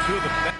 two of the best.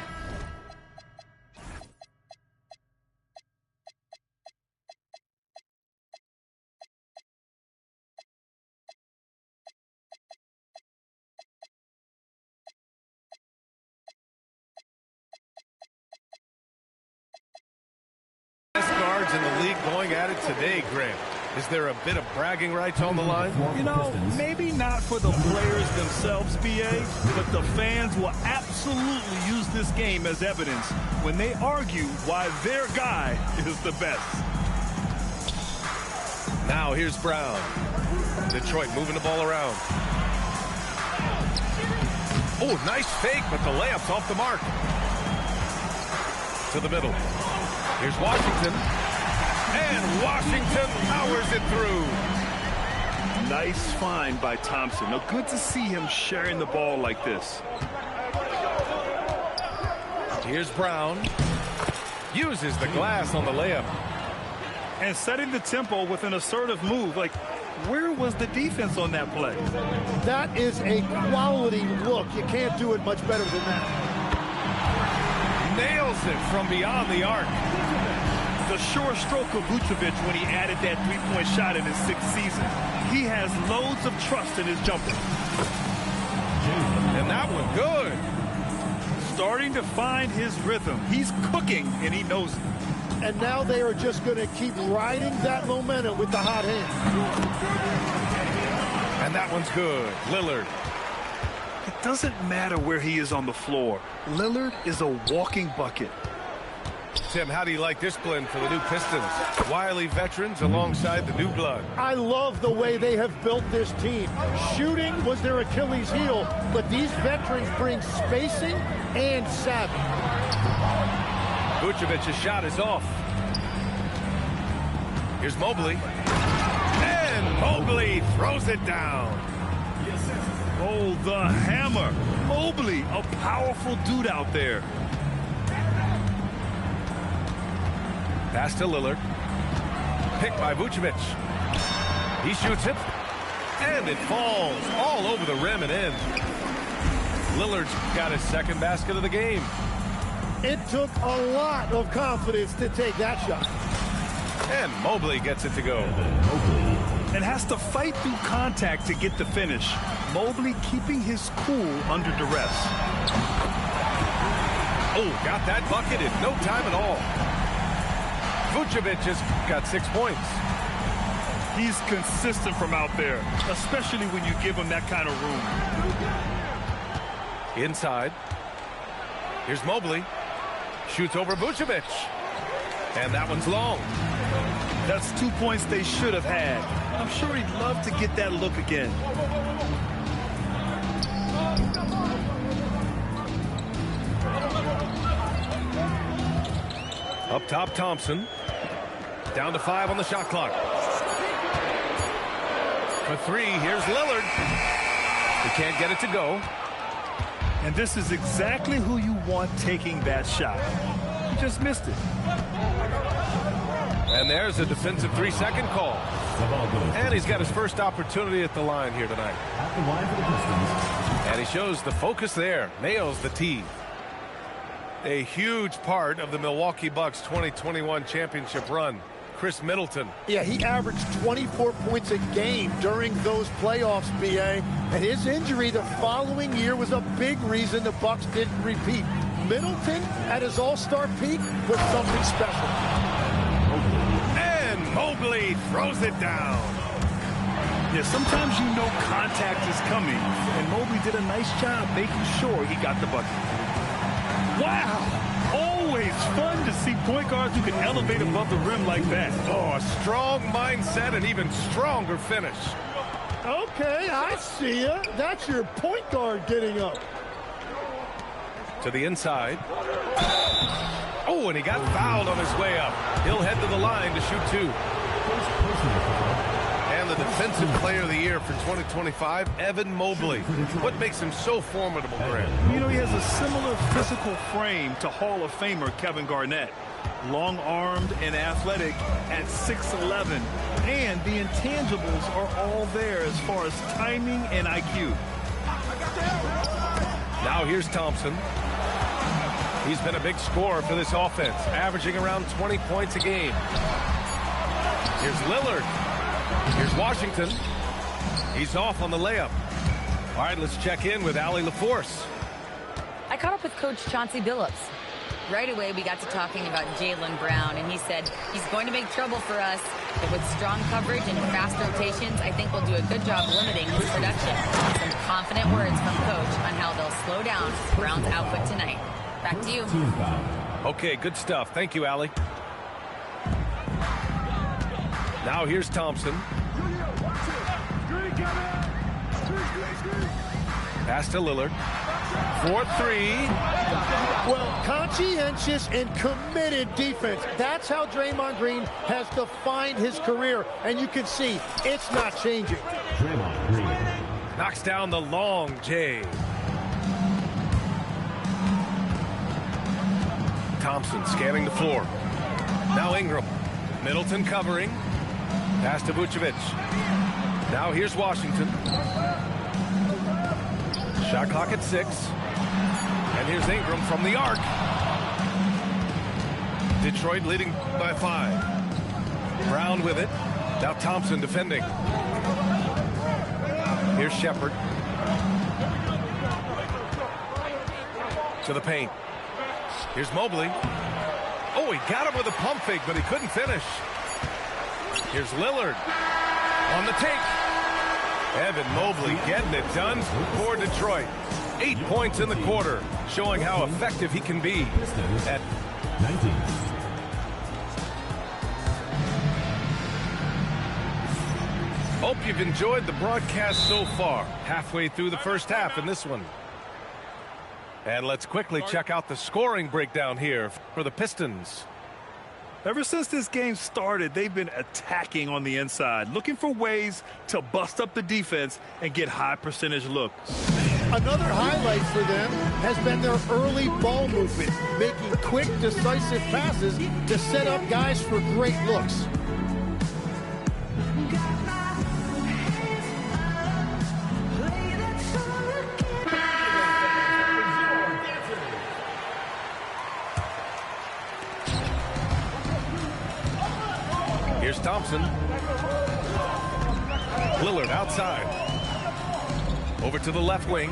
Guards in the league going at it today, Grant. Is there a bit of bragging rights on the line? You know, maybe not for the players themselves, BA, but the fans will absolutely use this game as evidence when they argue why their guy is the best. Now here's Brown. Detroit moving the ball around. Oh, nice fake, but the layup's off the mark. To the middle. Here's Washington. And Washington powers it through. Nice find by Thompson. Now, good to see him sharing the ball like this. Here's Brown. Uses the glass on the layup. And setting the tempo with an assertive move. Like, where was the defense on that play? That is a quality look. You can't do it much better than that. Nails it from beyond the arc. The sure stroke of Vucevic when he added that three-point shot in his 6th season. He has loads of trust in his jumper. And that one good. Starting to find his rhythm. He's cooking, and he knows it. And now they are just going to keep riding that momentum with the hot hand. And that one's good. Lillard. It doesn't matter where he is on the floor. Lillard is a walking bucket. Tim, how do you like this blend for the new Pistons? Wily veterans alongside the new blood. I love the way they have built this team. Shooting was their Achilles heel, but these veterans bring spacing and savvy. Vucevic's shot is off. Here's Mobley. And Mobley throws it down. Oh, the hammer. Mobley, a powerful dude out there. Pass to Lillard. Picked by Vucevic. He shoots it. And it falls all over the rim and in. Lillard's got his 2nd basket of the game. It took a lot of confidence to take that shot. And Mobley gets it to go. And has to fight through contact to get the finish. Mobley keeping his cool under duress. Oh, got that bucket in no time at all. Vucevic has got 6 points. He's consistent from out there, especially when you give him that kind of room. Inside. Here's Mobley. Shoots over Vucevic. And that one's long. That's 2 points they should have had. I'm sure he'd love to get that look again. Up top, Thompson. Down to 5 on the shot clock. For 3, here's Lillard. He can't get it to go. And this is exactly who you want taking that shot. He just missed it. And there's a defensive 3-second call. And he's got his first opportunity at the line here tonight. And he shows the focus there. Nails the tee. A huge part of the Milwaukee Bucks 2021 championship run. Chris Middleton. Yeah, he averaged 24 points a game during those playoffs, BA. And his injury the following year was a big reason the Bucks didn't repeat. Middleton at his all-star peak was something special. And Mobley throws it down. Yeah, sometimes you know contact is coming. And Mobley did a nice job making sure he got the bucket. Wow! Always fun to see point guards who can elevate above the rim like that. Oh, a strong mindset and even stronger finish. Okay, I see ya. That's your point guard getting up. To the inside. Oh, and he got fouled on his way up. He'll head to the line to shoot 2. And the defensive player of the year for 2025, Evan Mobley. What makes him so formidable, Grant? You know, he has a similar physical frame to Hall of Famer Kevin Garnett. Long-armed and athletic at 6'11". And the intangibles are all there as far as timing and IQ. Now here's Thompson. He's been a big scorer for this offense, averaging around 20 points a game. Here's Lillard. Here's Washington. He's off on the layup. All right, let's check in with Allie LaForce. I caught up with Coach Chauncey Billups. Right away, we got to talking about Jaylen Brown, and he said he's going to make trouble for us. But with strong coverage and fast rotations, I think we'll do a good job limiting his production. Some confident words from Coach on how they'll slow down Brown's output tonight. Back to you. Okay, good stuff. Thank you, Allie. Now here's Thompson. Pass to Lillard. 4-3. Well, conscientious and committed defense. That's how Draymond Green has defined his career. And you can see it's not changing. Knocks down the long J. Thompson scanning the floor. Now Ingram. Middleton covering. Pass to Vucevic. Now here's Washington. Shot clock at 6. And here's Ingram from the arc. Detroit leading by 5. Brown with it. Now Thompson defending. Here's Shepherd. To the paint. Here's Mobley. Oh, he got him with a pump fake, but he couldn't finish. Here's Lillard on the take. Evan Mobley getting it done for Detroit. 8 points in the quarter, showing how effective he can be at 19. Hope you've enjoyed the broadcast so far. Halfway through the first half in this one. And let's quickly check out the scoring breakdown here for the Pistons. Ever since this game started, they've been attacking on the inside, looking for ways to bust up the defense and get high percentage looks. Another highlight for them has been their early ball movement, making quick, decisive passes to set up guys for great looks. Here's Thompson. Lillard outside. Over to the left wing.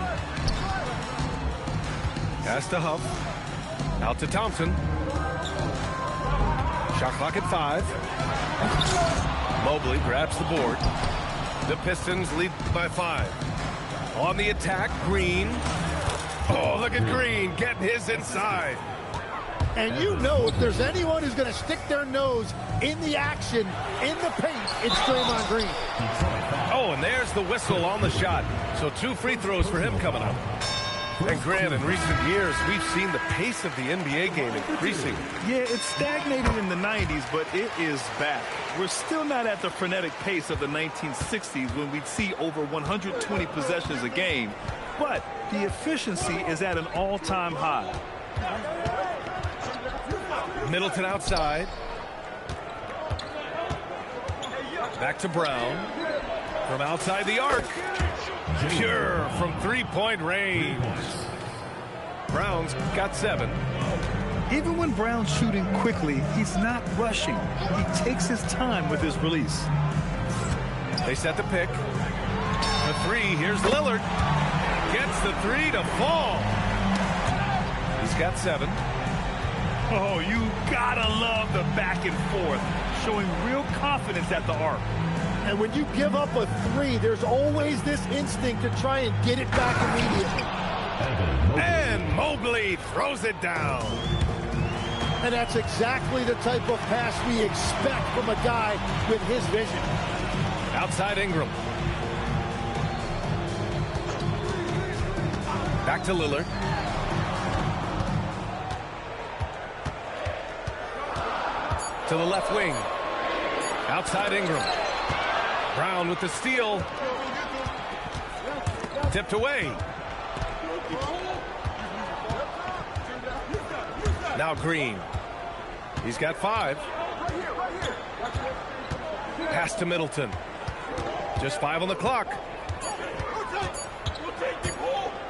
Pass to Huff. Out to Thompson. Shot clock at 5. Mobley grabs the board. The Pistons lead by 5. On the attack, Green. Oh, look at Green getting his inside. And you know if there's anyone who's going to stick their nose in the action, in the paint, it's Draymond Green. Oh, and there's the whistle on the shot. So 2 free throws for him coming up. And Grant, in recent years, we've seen the pace of the NBA game increasing. Yeah, it stagnated in the 90s, but it is back. We're still not at the frenetic pace of the 1960s when we'd see over 120 possessions a game. But the efficiency is at an all-time high. Middleton outside. Back to Brown. From outside the arc. Pure from three-point range. Brown's got 7. Even when Brown's shooting quickly, he's not rushing. He takes his time with his release. They set the pick. The 3, here's Lillard. Gets the 3 to fall. He's got 7. Oh, you gotta love the back and forth, showing real confidence at the arc. And when you give up a 3, there's always this instinct to try and get it back immediately. And Mobley throws it down. And that's exactly the type of pass we expect from a guy with his vision. Outside Ingram. Back to Lillard. To the left wing. Outside Ingram. Brown with the steal. Tipped away. Now Green. He's got 5. Pass to Middleton. Just 5 on the clock.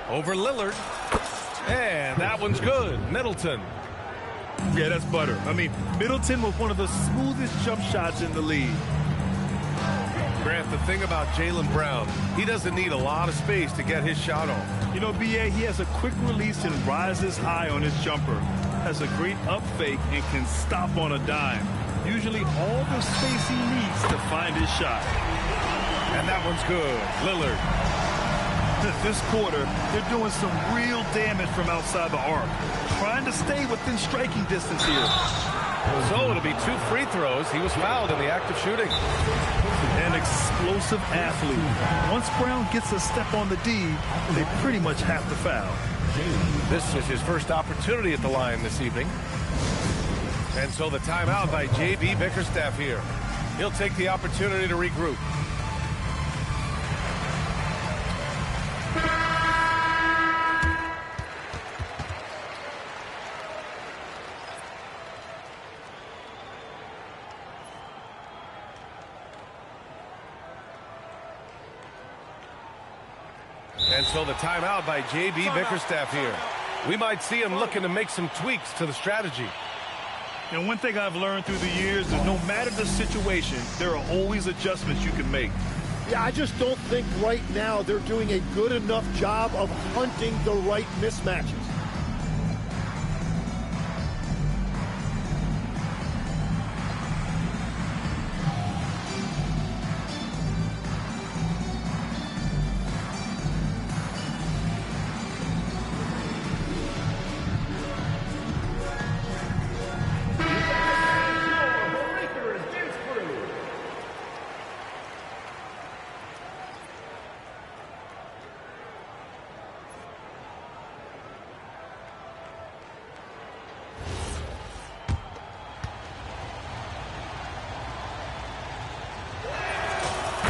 Over Lillard. And that one's good. Middleton. Yeah, that's butter. I mean, Middleton was one of the smoothest jump shots in the league. Grant, the thing about Jaylen Brown, he doesn't need a lot of space to get his shot off. You know, B.A., he has a quick release and rises high on his jumper. Has a great up fake and can stop on a dime. Usually all the space he needs to find his shot. And that one's good. Lillard. This quarter, they're doing some real damage from outside the arc. Trying to stay within striking distance here. So it'll be 2 free throws. He was fouled in the act of shooting. An explosive athlete. Once Brown gets a step on the D, they pretty much have to foul. This is his first opportunity at the line this evening. And so the timeout by J.B. Bickerstaff here. He'll take the opportunity to regroup. And so the timeout by J.B. Bickerstaff here. We might see him looking to make some tweaks to the strategy. And one thing I've learned through the years is no matter the situation, there are always adjustments you can make. Yeah, I just don't think right now they're doing a good enough job of hunting the right mismatches.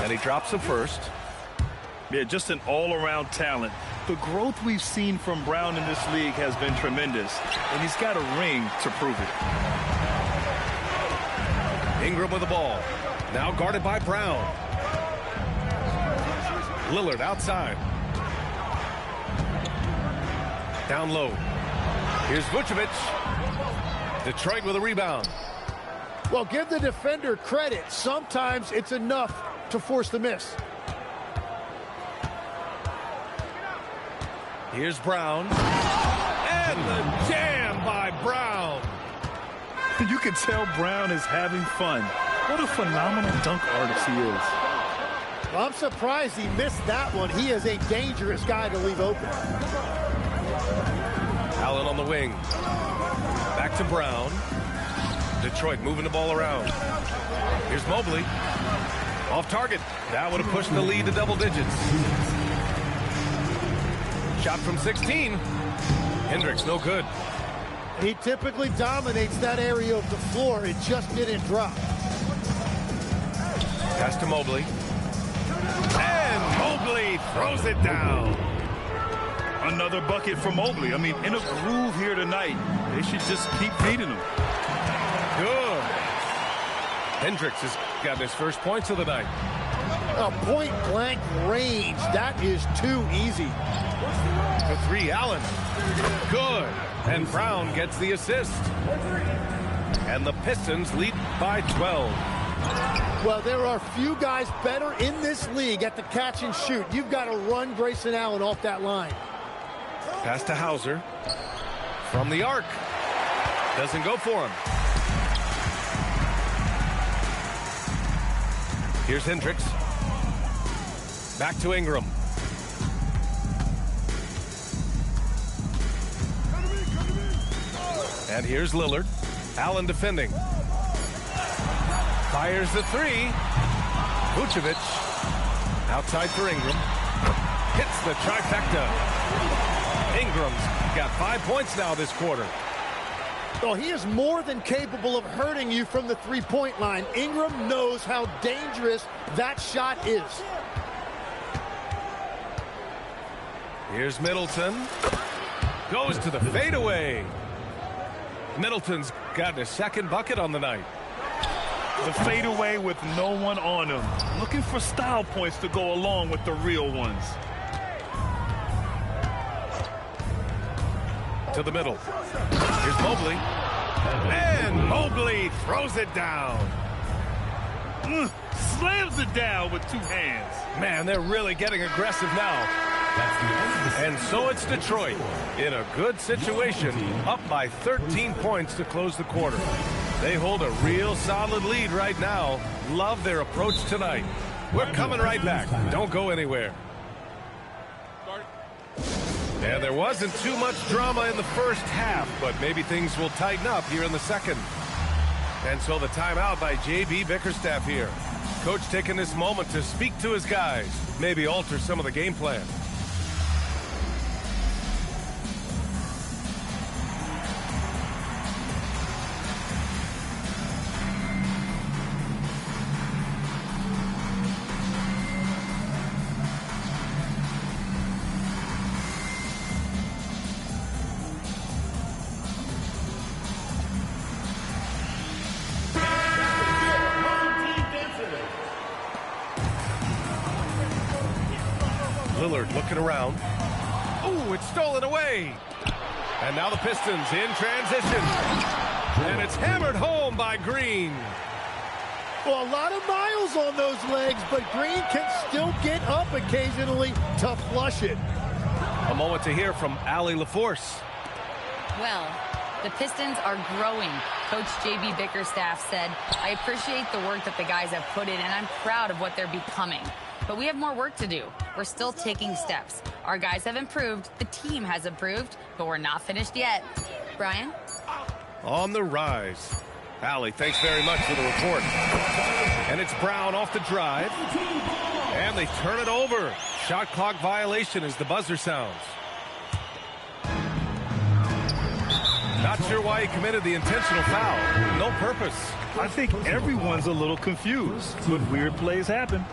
And he drops him first. Yeah, just an all-around talent. The growth we've seen from Brown in this league has been tremendous, and he's got a ring to prove it. Ingram with the ball. Now guarded by Brown. Lillard outside. Down low. Here's Vucevic. Detroit with a rebound. Well, give the defender credit. Sometimes it's enough to force the miss. Here's Brown. And the jam by Brown. You can tell Brown is having fun. What a phenomenal dunk artist he is. Well, I'm surprised he missed that one. He is a dangerous guy to leave open. Allen on the wing. Back to Brown. Detroit moving the ball around. Here's Mobley. Off target. That would have pushed the lead to double digits. Shot from 16. Hendricks, no good. He typically dominates that area of the floor. It just didn't drop. Pass to Mobley. And Mobley throws it down. Another bucket for Mobley. I mean, in a groove here tonight. They should just keep feeding him. Good. Hendricks has gotten his first points of the night. A point-blank range. That is too easy. To 3, Allen. Good. And Brown gets the assist. And the Pistons lead by 12. Well, there are few guys better in this league at the catch and shoot. You've got to run Grayson Allen off that line. Pass to Hauser. From the arc. Doesn't go for him. Here's Hendricks. Back to Ingram. And here's Lillard. Allen defending. Fires the 3. Vucevic. Outside for Ingram. Hits the trifecta. Ingram's got 5 points now this quarter. Well, he is more than capable of hurting you from the three-point line. Ingram knows how dangerous that shot is. Here's Middleton. Goes to the fadeaway. Middleton's got his second bucket on the night. The fadeaway with no one on him. Looking for style points to go along with the real ones. to the middle. Here's Mobley. And Mobley throws it down. Slams it down with two hands. Man, they're really getting aggressive now. And so it's Detroit in a good situation, up by 13 points to close the quarter. They hold a real solid lead right now. Love their approach tonight. We're coming right back. Don't go anywhere. And there wasn't too much drama in the first half, but maybe things will tighten up here in the second. And so the timeout by J.B. Bickerstaff here. Coach taking this moment to speak to his guys, maybe alter some of the game plan. Lillard looking around. Ooh, it's stolen away. And now the Pistons in transition. And it's hammered home by Green. Well, a lot of miles on those legs, but Green can still get up occasionally to flush it. A moment to hear from Allie LaForce. Well, the Pistons are growing. Coach J.B. Bickerstaff said, I appreciate the work that the guys have put in, and I'm proud of what they're becoming. But we have more work to do. We're still taking steps. Our guys have improved. The team has improved, but we're not finished yet. Brian? On the rise. Allie, thanks very much for the report. And it's Brown off the drive. And they turn it over. Shot clock violation as the buzzer sounds. Not sure why he committed the intentional foul. No purpose. I think everyone's a little confused, but weird plays happen.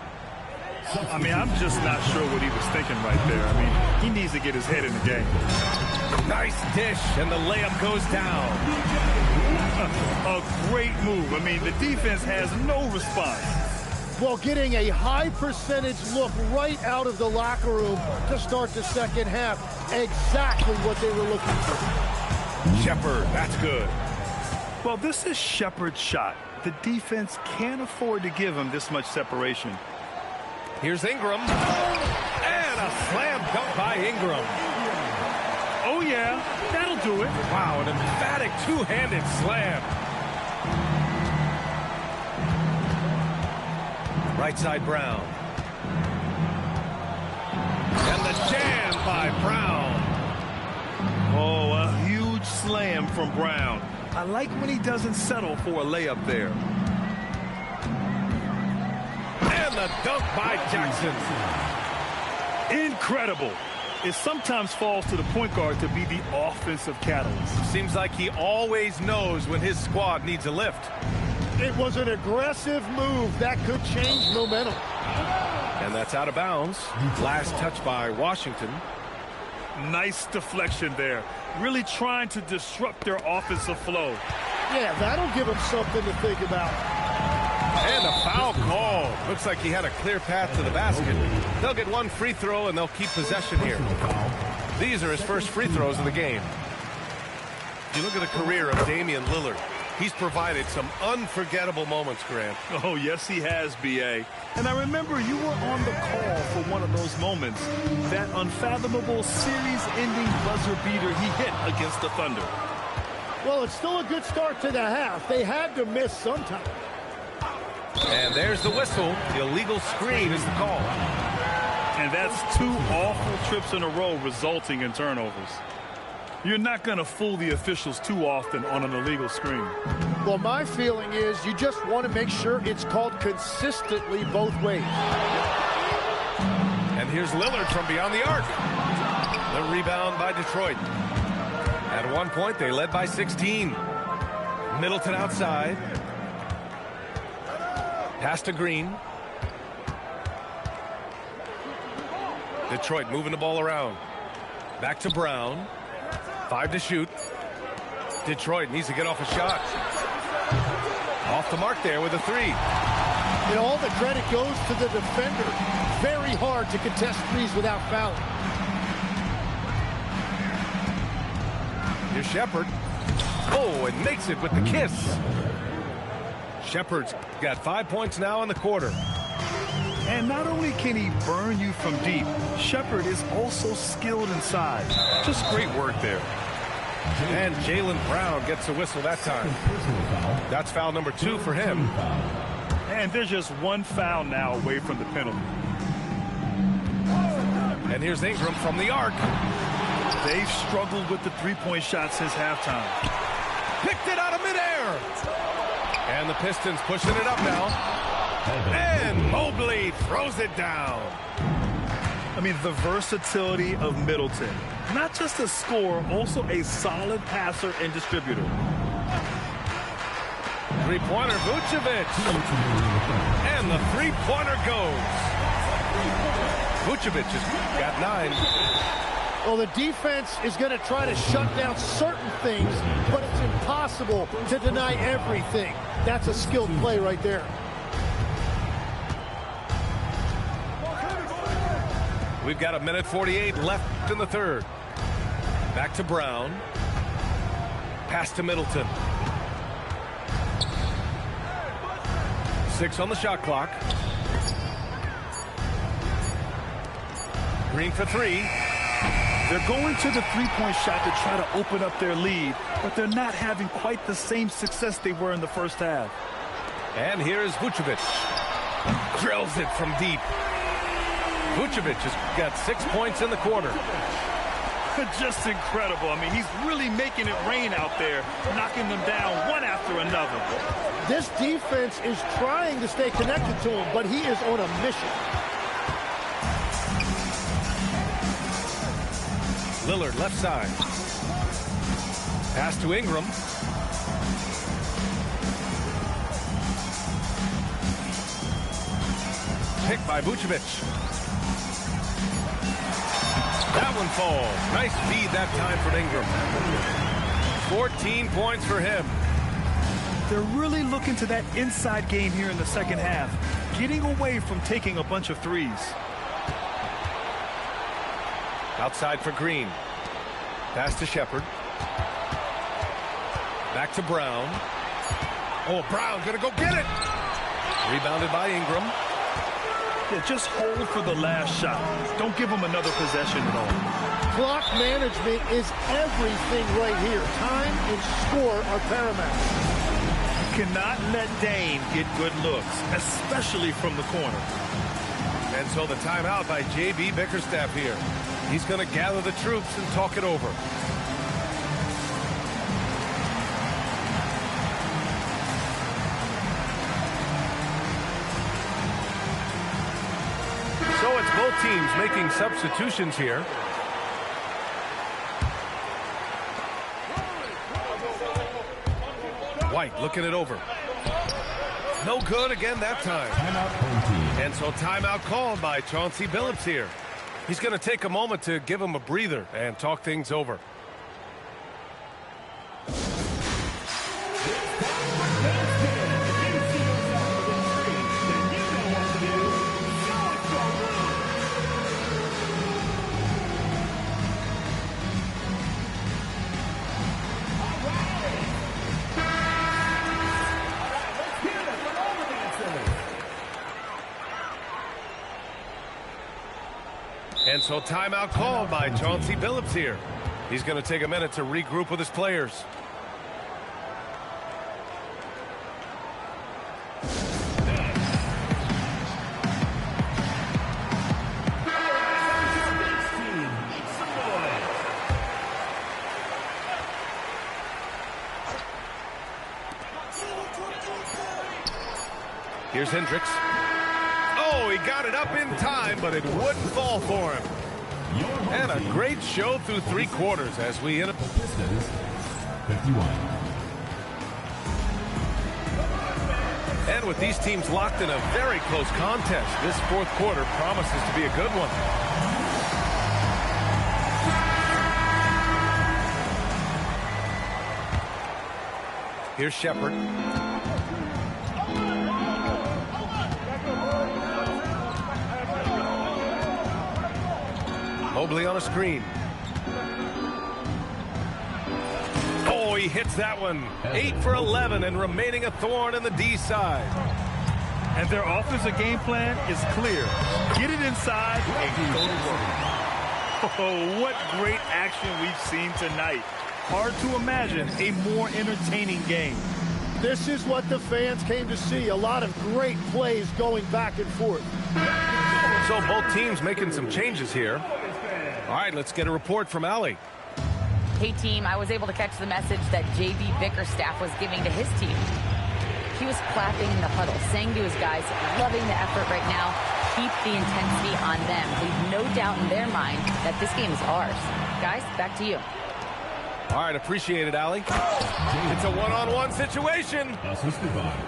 I mean, I'm just not sure what he was thinking right there. I mean, he needs to get his head in the game. Nice dish, and the layup goes down. A great move. I mean, the defense has no response. Well, getting a high percentage look right out of the locker room to start the second half. Exactly what they were looking for. Shepherd, that's good. Well, this is Shepherd's shot. The defense can't afford to give him this much separation. Here's Ingram. And a slam dunk by Ingram. Oh, yeah, that'll do it. Wow, an emphatic two-handed slam. Right side Brown. And the jam by Brown. Oh, a huge slam from Brown. I like when he doesn't settle for a layup there. And the dunk by Jackson. Incredible. It sometimes falls to the point guard to be the offensive catalyst. Seems like he always knows when his squad needs a lift. It was an aggressive move that could change momentum. And that's out of bounds. Last touch by Washington. Nice deflection there. Really trying to disrupt their offensive flow. Yeah, that'll give him something to think about. And a foul call. Looks like he had a clear path to the basket. They'll get one free throw, and they'll keep possession here. These are his first free throws of the game. You look at the career of Damian Lillard. He's provided some unforgettable moments, Grant. Oh, yes, he has, B.A. And I remember you were on the call for one of those moments. That unfathomable series-ending buzzer beater he hit against the Thunder. Well, it's still a good start to the half. They had to miss sometime. And there's the whistle. Illegal screen is the call. And that's two awful trips in a row resulting in turnovers. You're not going to fool the officials too often on an illegal screen. Well, my feeling is you just want to make sure it's called consistently both ways. And here's Lillard from beyond the arc. The rebound by Detroit. At one point, they led by 16. Middleton outside. Pass to Green. Detroit moving the ball around. Back to Brown. 5 to shoot. Detroit needs to get off a shot. Off the mark there with a 3. And all the credit goes to the defender. Very hard to contest threes without fouling. Here's Shepard. Oh, and makes it with the kiss. Shepard's got 5 points now in the quarter. And not only can he burn you from deep, Shepard is also skilled inside. Just great work there. And Jaylen Brown gets a whistle that time. That's foul number 2 for him. And there's just one foul now away from the penalty. And here's Ingram from the arc. They've struggled with the three-point shot since halftime. Picked it out of midair. And the Pistons pushing it up now. And Mobley throws it down. I mean, the versatility of Middleton. Not just a scorer, also a solid passer and distributor. Three-pointer, Vucevic. And the three-pointer goes. Vucevic has got 9. Well, the defense is going to try to shut down certain things, but it's impossible to deny everything. That's a skilled play right there. We've got 1:48 left in the third. Back to Brown. Pass to Middleton. 6 on the shot clock. Green for 3. They're going to the three-point shot to try to open up their lead, but they're not having quite the same success they were in the first half. And here's Vucevic. Drills it from deep. Vucevic has got 6 points in the quarter. Just incredible. I mean, he's really making it rain out there, knocking them down one after another. This defense is trying to stay connected to him, but he is on a mission. Lillard left side. Pass to Ingram. Pick by Vucevic. That one falls. Nice feed that time from Ingram. 14 points for him. They're really looking to that inside game here in the second half, getting away from taking a bunch of threes. Outside for Green. Pass to Shepard. Back to Brown. Oh, Brown gonna go get it. Rebounded by Ingram. Yeah, just hold for the last shot. Don't give them another possession at all. Clock management is everything right here. Time and score are paramount. You cannot let Dame get good looks, especially from the corner. And so the timeout by J.B. Bickerstaff here. He's going to gather the troops and talk it over. So it's both teams making substitutions here. White looking it over. No good again that time. And so timeout called by Chauncey Billups here. He's going to take a moment to give him a breather and talk things over. And so timeout called by Chauncey Billups here. He's going to take a minute to regroup with his players. Here's Hendricks. Oh, he got it up in time, but it wouldn't fall for him. And a great show through 3 quarters as we end up. 51. And with these teams locked in a very close contest, this 4th quarter promises to be a good one. Here's Shepard. Mobley on a screen. he hits that one. 8 for 11 and remaining a thorn in the D side. And their offensive game plan is clear. Get it inside and go to work. Oh, what great action we've seen tonight. Hard to imagine a more entertaining game. This is what the fans came to see. A lot of great plays going back and forth. So both teams making some changes here. All right, let's get a report from Allie. Hey, team, I was able to catch the message that J.B. Bickerstaff was giving to his team. He was clapping in the huddle, saying to his guys, loving the effort right now, keep the intensity on them. Leave no doubt in their mind that this game is ours. Guys, back to you. All right, appreciate it, Allie. It's a one-on-one situation.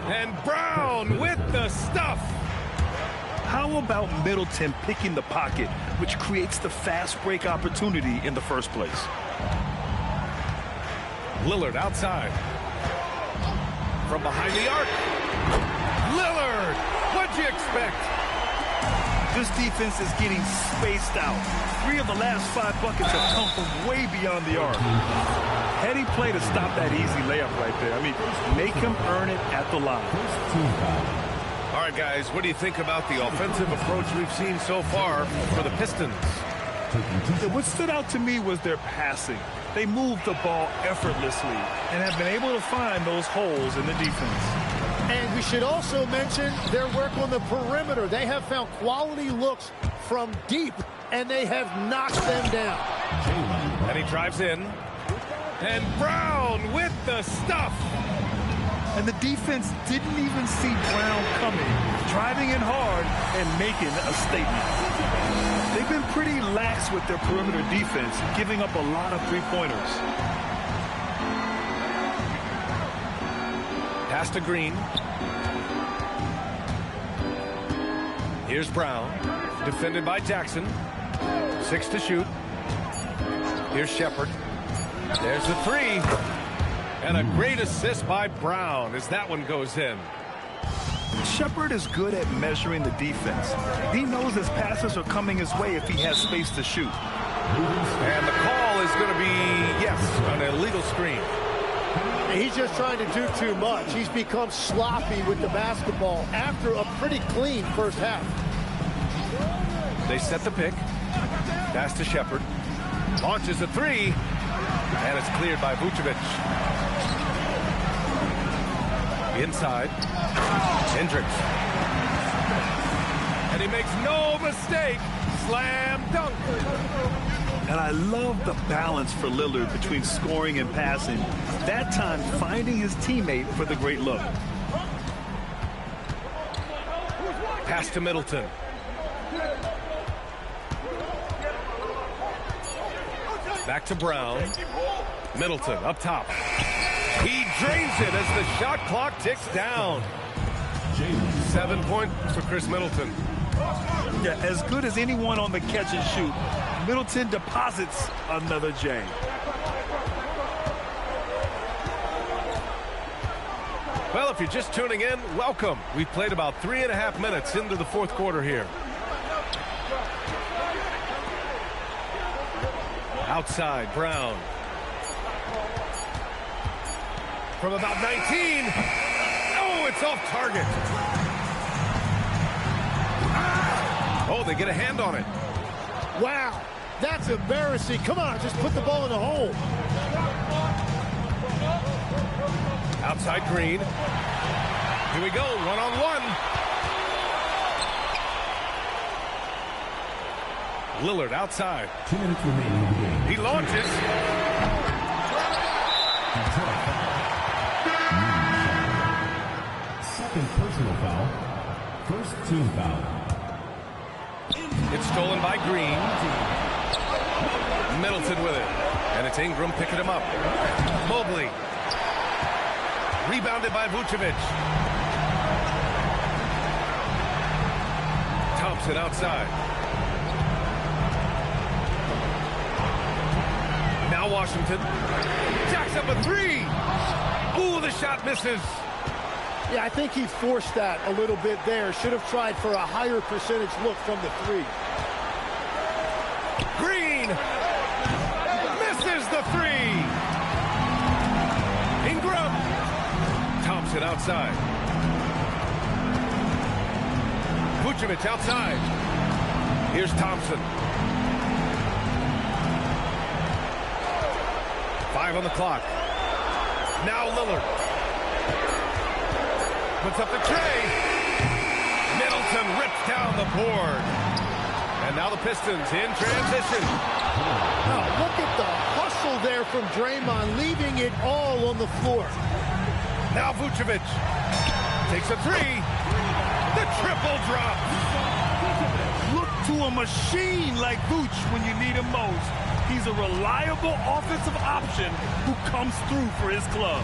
And Brown with the stuff. How about Middleton picking the pocket, which creates the fast break opportunity in the first place? Lillard outside. From behind the arc. Lillard, what'd you expect? This defense is getting spaced out. 3 of the last 5 buckets have come from way beyond the arc. Heady play to stop that easy layup right there. I mean, make him earn it at the line. All right, guys, what do you think about the offensive approach we've seen so far for the Pistons? What stood out to me was their passing. They moved the ball effortlessly and have been able to find those holes in the defense. And we should also mention their work on the perimeter. They have found quality looks from deep, and they have knocked them down. And he drives in. And Brown with the stuff. And the defense didn't even see Brown coming, driving in hard and making a statement. They've been pretty lax with their perimeter defense, giving up a lot of three-pointers. Pass to Green. Here's Brown, defended by Jackson. 6 to shoot. Here's Shepard. There's the 3. And a great assist by Brown as that one goes in. Shepard is good at measuring the defense. He knows his passes are coming his way if he has space to shoot. And the call is going to be, yes, an illegal screen. He's just trying to do too much. He's become sloppy with the basketball after a pretty clean first half. They set the pick. Pass to Shepard. Launches a 3. And it's cleared by Vucevic. Inside. Hendricks. And he makes no mistake. Slam dunk. And I love the balance for Lillard between scoring and passing. That time finding his teammate for the great look. Pass to Middleton. Back to Brown. Middleton up top. He drains it as the shot clock ticks down. 7 points for Chris Middleton. Yeah, as good as anyone on the catch and shoot, Middleton deposits another J. Well, if you're just tuning in, welcome. We've played about 3.5 minutes into the fourth quarter here. Outside, Brown. From about 19. Oh, it's off target. Oh, they get a hand on it. Wow, that's embarrassing. Come on, just put the ball in the hole. Outside Green. Here we go, one-on-one. Lillard outside. 2 minutes remaining in the game. He launches. Second personal foul. First team foul. It's stolen by Green. Middleton with it. And it's Ingram picking him up. Mobley. Rebounded by Vucevic. Thompson outside. Now Washington. Jacks up a 3. Ooh, the shot misses. Yeah, I think he forced that a little bit there. Should have tried for a higher percentage look from the 3. Green misses the 3. Middleton outside. Vucevic outside. Here's Thompson. 5 on the clock. Now Lillard. Puts up the tray. Middleton rips down the board. And now the Pistons in transition. Oh, look at the hustle there from Draymond, leaving it all on the floor. Now Vucevic takes a three. The triple drop. Look to a machine like Vooch when you need him most. He's a reliable offensive option who comes through for his club.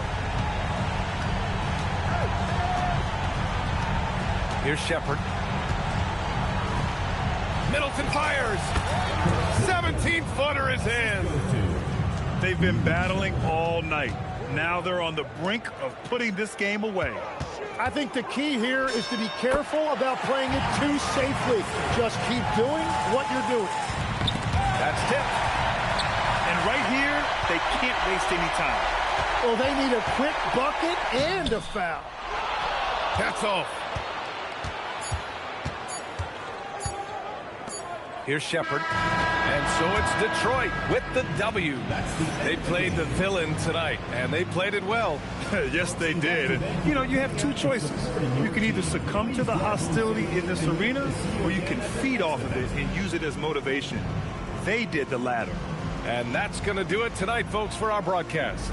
Here's Shepherd. Middleton fires. 17-footer is in. They've been battling all night. Now they're on the brink of putting this game away. I think the key here is to be careful about playing it too safely. Just keep doing what you're doing. That's tipped. And right here, they can't waste any time. Well, they need a quick bucket and a foul. That's off. Here's Shepherd. And so it's Detroit with the W. They played the villain tonight, and they played it well. Yes, they did. And, you have two choices. You can either succumb to the hostility in this arena, or you can feed off of it and use it as motivation. They did the latter. And that's going to do it tonight, folks, for our broadcast.